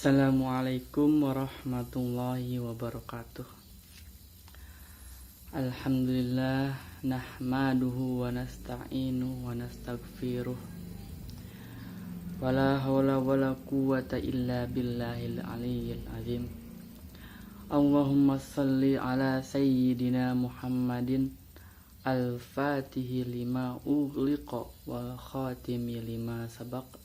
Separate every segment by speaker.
Speaker 1: Assalamualaikum warahmatullahi wabarakatuh. Alhamdulillah nahmaduhu wa nasta'inuhu wa nastaghfiruh. Wala hawla wala quwwata illa billahil aliyyil azim. Allahumma salli ala sayyidina Muhammadin al-fatihi lima ughliqa wal khatimi lima sabaq.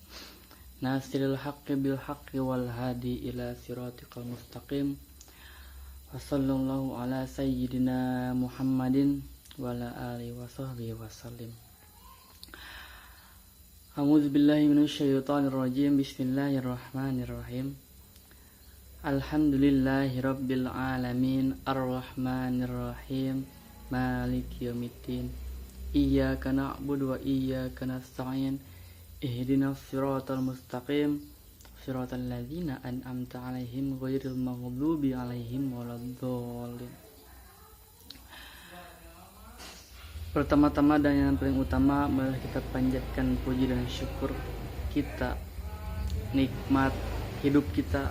Speaker 1: Nasiril haqqi bil haqqi wal hadi ila siratikal mustaqim. Wa sallallahu ala sayyidina Muhammadin wa ala alihi wa sahbihi wa sallim. A'udzu billahi minasyaitonir rajim. Bismillahirrahmanirrahim. Alhamdulillahi rabbil alamin arrahmanir rahim maliki yaumiddin. Iyyaka na'budu wa iyyaka nasta'in. Ihdinas siratal mustaqim siratal ladzina an'amta 'alaihim ghairil maghdubi 'alaihim waladdallin. Pertama-tama dan yang paling utama adalah kita panjatkan puji dan syukur kita, nikmat hidup kita,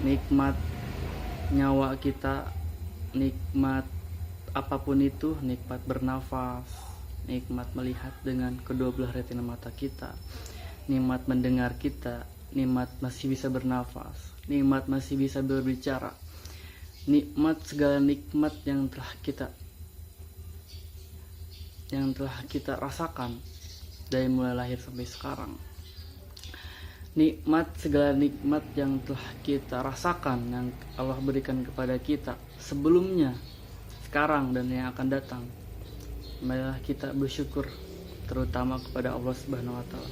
Speaker 1: nikmat nyawa kita, nikmat apapun itu, nikmat bernafas, nikmat melihat dengan kedua belah retina mata kita, nikmat mendengar kita, nikmat masih bisa bernafas, nikmat masih bisa berbicara, nikmat segala nikmat yang telah kita rasakan dari mulai lahir sampai sekarang. Nikmat segala nikmat yang telah kita rasakan yang Allah berikan kepada kita sebelumnya, sekarang dan yang akan datang. Marilah kita bersyukur terutama kepada Allah Subhanahu wa taala.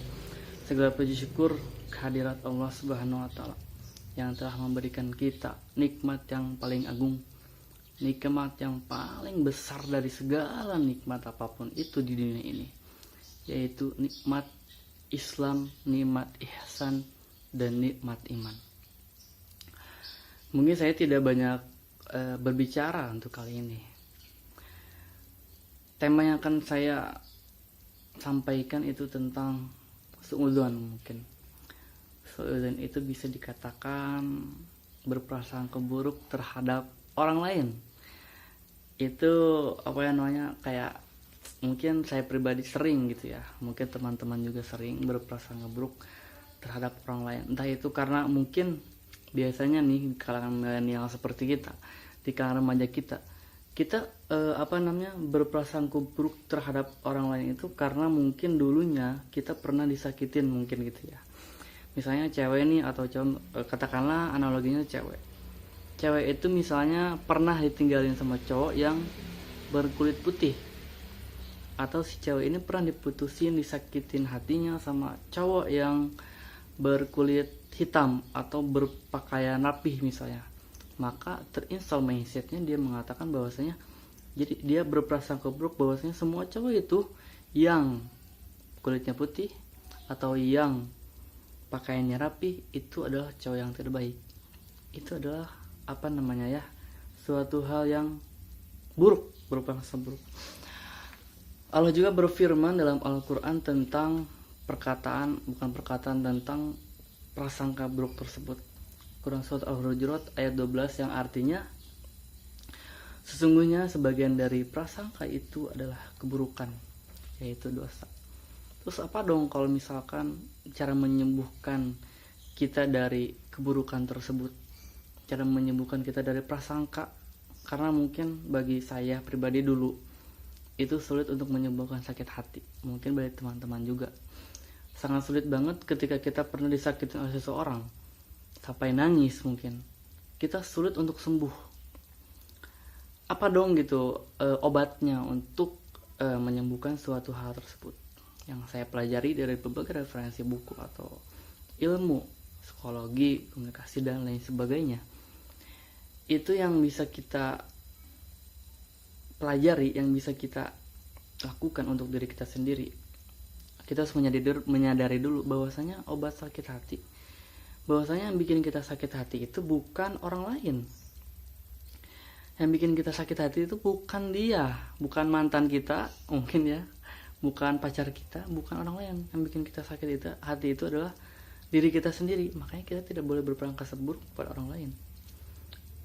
Speaker 1: Segala puji syukur kehadirat Allah Subhanahu wa taala yang telah memberikan kita nikmat yang paling agung, nikmat yang paling besar dari segala nikmat apapun itu di dunia ini, yaitu nikmat Islam, nikmat ihsan, dan nikmat iman. Mungkin saya tidak banyak berbicara untuk kali ini. Tema yang akan saya sampaikan itu tentang suudzon. Mungkin suudzon itu bisa dikatakan berprasangka buruk terhadap orang lain. Itu kayak mungkin saya pribadi sering gitu ya, mungkin teman-teman juga sering berprasangka buruk terhadap orang lain. Entah itu karena mungkin biasanya nih di kalangan milenial seperti kita, di kalangan remaja kita berprasangka buruk terhadap orang lain itu karena mungkin dulunya kita pernah disakitin, mungkin gitu ya. Misalnya cewek nih atau cowok, katakanlah analoginya cewek itu misalnya pernah ditinggalin sama cowok yang berkulit putih, atau si cewek ini pernah diputusin, disakitin hatinya sama cowok yang berkulit hitam atau berpakaian rapih misalnya. Maka terinstall mindsetnya, dia mengatakan bahwasanya, jadi dia berprasangka buruk bahwasanya semua cowok itu yang kulitnya putih atau yang pakaiannya rapi itu adalah cowok yang terbaik. Itu adalah suatu hal yang buruk, berprasangka buruk. Allah juga berfirman dalam Al-Quran tentang tentang prasangka buruk tersebut. Quran surat Al-Hujurat ayat 12 yang artinya, sesungguhnya sebagian dari prasangka itu adalah keburukan, yaitu dosa. Terus apa dong kalau misalkan cara menyembuhkan kita dari keburukan tersebut, cara menyembuhkan kita dari prasangka? Karena mungkin bagi saya pribadi dulu itu sulit untuk menyembuhkan sakit hati, mungkin bagi teman-teman juga sangat sulit banget ketika kita pernah disakitin oleh seseorang sampai nangis. Mungkin kita sulit untuk sembuh. Apa dong gitu obatnya untuk menyembuhkan suatu hal tersebut? Yang saya pelajari dari berbagai referensi buku atau ilmu psikologi, komunikasi, dan lain sebagainya, itu yang bisa kita pelajari, yang bisa kita lakukan untuk diri kita sendiri. Kita harus menyadari dulu bahwasanya obat sakit hati, bahwasanya yang bikin kita sakit hati itu bukan orang lain. Yang bikin kita sakit hati itu bukan dia, bukan mantan kita mungkin ya, bukan pacar kita, bukan orang lain. Yang bikin kita sakit hati itu adalah diri kita sendiri. Makanya kita tidak boleh berprasangka buruk pada orang lain.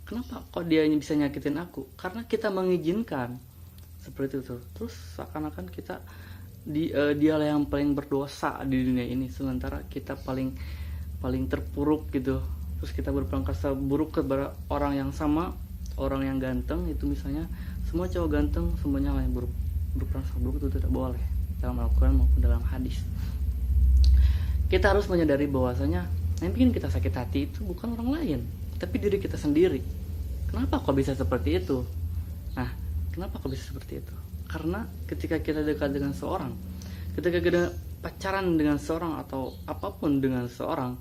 Speaker 1: Kenapa kok dia bisa nyakitin aku? Karena kita mengizinkan seperti itu. Terus seakan-akan kita dialah yang paling berdosa di dunia ini, sementara kita paling terpuruk gitu. Terus kita berprasangka buruk kepada orang yang sama, orang yang ganteng itu misalnya, semua cowok ganteng semuanya yang berprasangka buruk, itu tidak boleh dalam Al-Quran maupun dalam hadis. Kita harus menyadari bahwasanya yang bikin kita sakit hati itu bukan orang lain, tapi diri kita sendiri. Kenapa kok bisa seperti itu? Nah, kenapa kok bisa seperti itu? Karena ketika kita dekat dengan seorang, ketika kita pacaran dengan seorang atau apapun dengan seorang,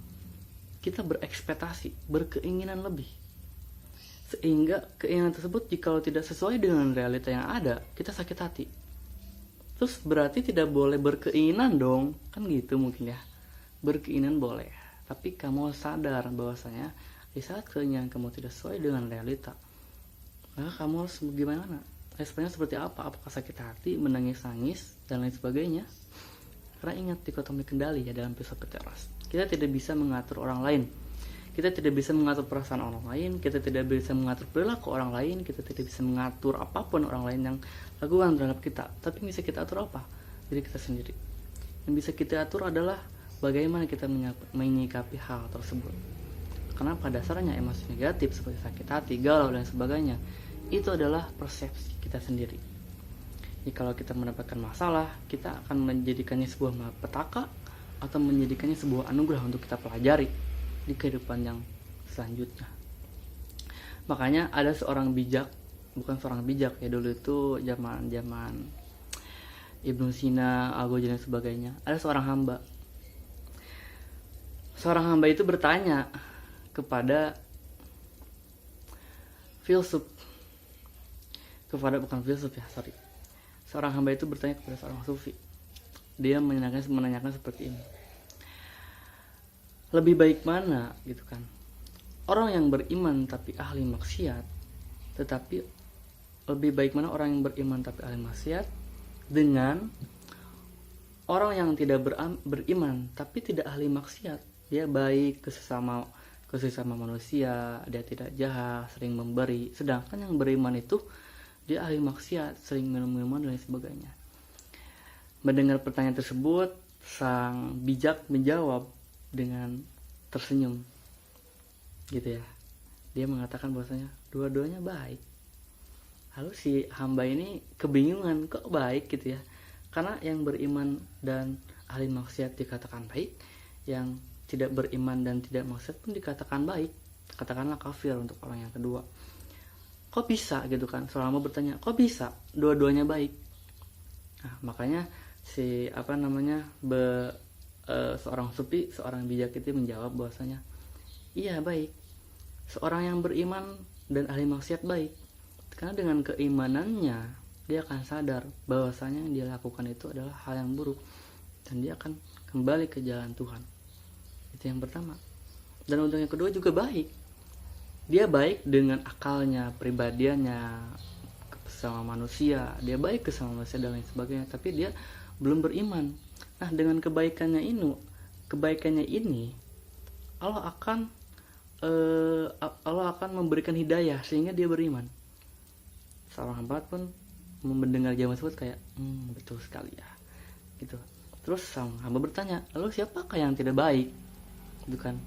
Speaker 1: kita berekspektasi, berkeinginan lebih. Sehingga keinginan tersebut jikalau tidak sesuai dengan realita yang ada, kita sakit hati. Terus berarti tidak boleh berkeinginan dong, kan gitu mungkin ya. Berkeinginan boleh, tapi kamu sadar bahwasanya di saat keinginan kamu tidak sesuai dengan realita, maka kamu harus bagaimana? Responnya seperti apa? Apakah sakit hati, menangis-nangis, dan lain sebagainya? Karena ingat dikotomi kendali ya dalam filsafat teras. Kita tidak bisa mengatur orang lain. Kita tidak bisa mengatur perasaan orang lain. Kita tidak bisa mengatur perilaku orang lain. Kita tidak bisa mengatur apapun orang lain yang lakukan terhadap kita. Tapi yang bisa kita atur apa? Diri kita sendiri. Yang bisa kita atur adalah bagaimana kita menyikapi hal tersebut. Karena pada dasarnya emosi negatif seperti sakit hati, galau, dan sebagainya, itu adalah persepsi kita sendiri. Jadi kalau kita mendapatkan masalah, kita akan menjadikannya sebuah malapetaka atau menjadikannya sebuah anugerah untuk kita pelajari di kehidupan yang selanjutnya. Makanya ada seorang bijak, bukan seorang bijak ya, dulu itu zaman Ibnu Sina, Al-Ghazali dan sebagainya. Ada seorang hamba. Seorang hamba itu bertanya kepada seorang hamba itu bertanya kepada seorang sufi. Dia menanyakan seperti ini, lebih baik mana gitu kan, orang yang beriman tapi ahli maksiat, tetapi lebih baik mana orang yang beriman tapi ahli maksiat dengan orang yang tidak beriman tapi tidak ahli maksiat. Dia baik ke sesama manusia, dia tidak jahat, sering memberi. Sedangkan yang beriman itu dia ahli maksiat, sering minum-minuman dan lain sebagainya. Mendengar pertanyaan tersebut, sang bijak menjawab dengan tersenyum, gitu ya. Dia mengatakan bahwasanya dua-duanya baik. Lalu si hamba ini kebingungan, kok baik gitu ya? Karena yang beriman dan ahli maksiat dikatakan baik, yang tidak beriman dan tidak maksiat pun dikatakan baik, katakanlah kafir untuk orang yang kedua. Kok bisa gitu kan? Seorang hamba bertanya, kok bisa dua-duanya baik? Nah, makanya seorang sufi, seorang bijak itu menjawab bahwasanya iya baik. Seorang yang beriman dan ahli maksiat baik, karena dengan keimanannya dia akan sadar bahwasanya yang dia lakukan itu adalah hal yang buruk dan dia akan kembali ke jalan Tuhan. Itu yang pertama. Dan untuk yang kedua juga baik. Dia baik dengan akalnya, pribadiannya, sama manusia. Dia baik ke sama manusia dan lain sebagainya. Tapi dia belum beriman. Nah, dengan kebaikannya ini Allah akan memberikan hidayah sehingga dia beriman. Seorang hamba pun mendengar jawaban tersebut kayak betul sekali ya, gitu. Terus sang hamba bertanya, lalu siapakah yang tidak baik? Itu kan.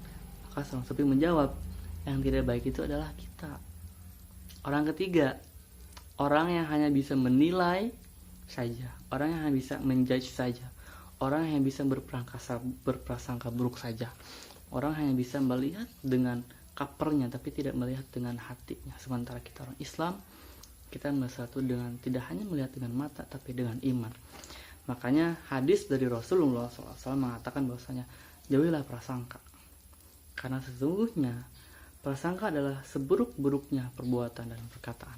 Speaker 1: Maka sang sufi menjawab, yang tidak baik itu adalah kita. Orang ketiga, orang yang hanya bisa menilai saja, orang yang hanya bisa menjudge saja, orang yang bisa berprasangka buruk saja, orang hanya bisa melihat dengan kapernya tapi tidak melihat dengan hatinya. Sementara kita orang Islam, kita bersatu dengan tidak hanya melihat dengan mata tapi dengan iman. Makanya hadis dari Rasulullah SAW mengatakan bahwasanya jauhilah prasangka, karena sesungguhnya prasangka adalah seburuk-buruknya perbuatan dan perkataan.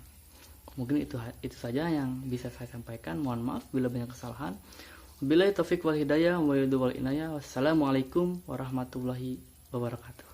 Speaker 1: Mungkin itu saja yang bisa saya sampaikan. Mohon maaf bila banyak kesalahan. Wabillahi taufiq wal hidayah wa wal inayah. Wassalamualaikum warahmatullahi wabarakatuh.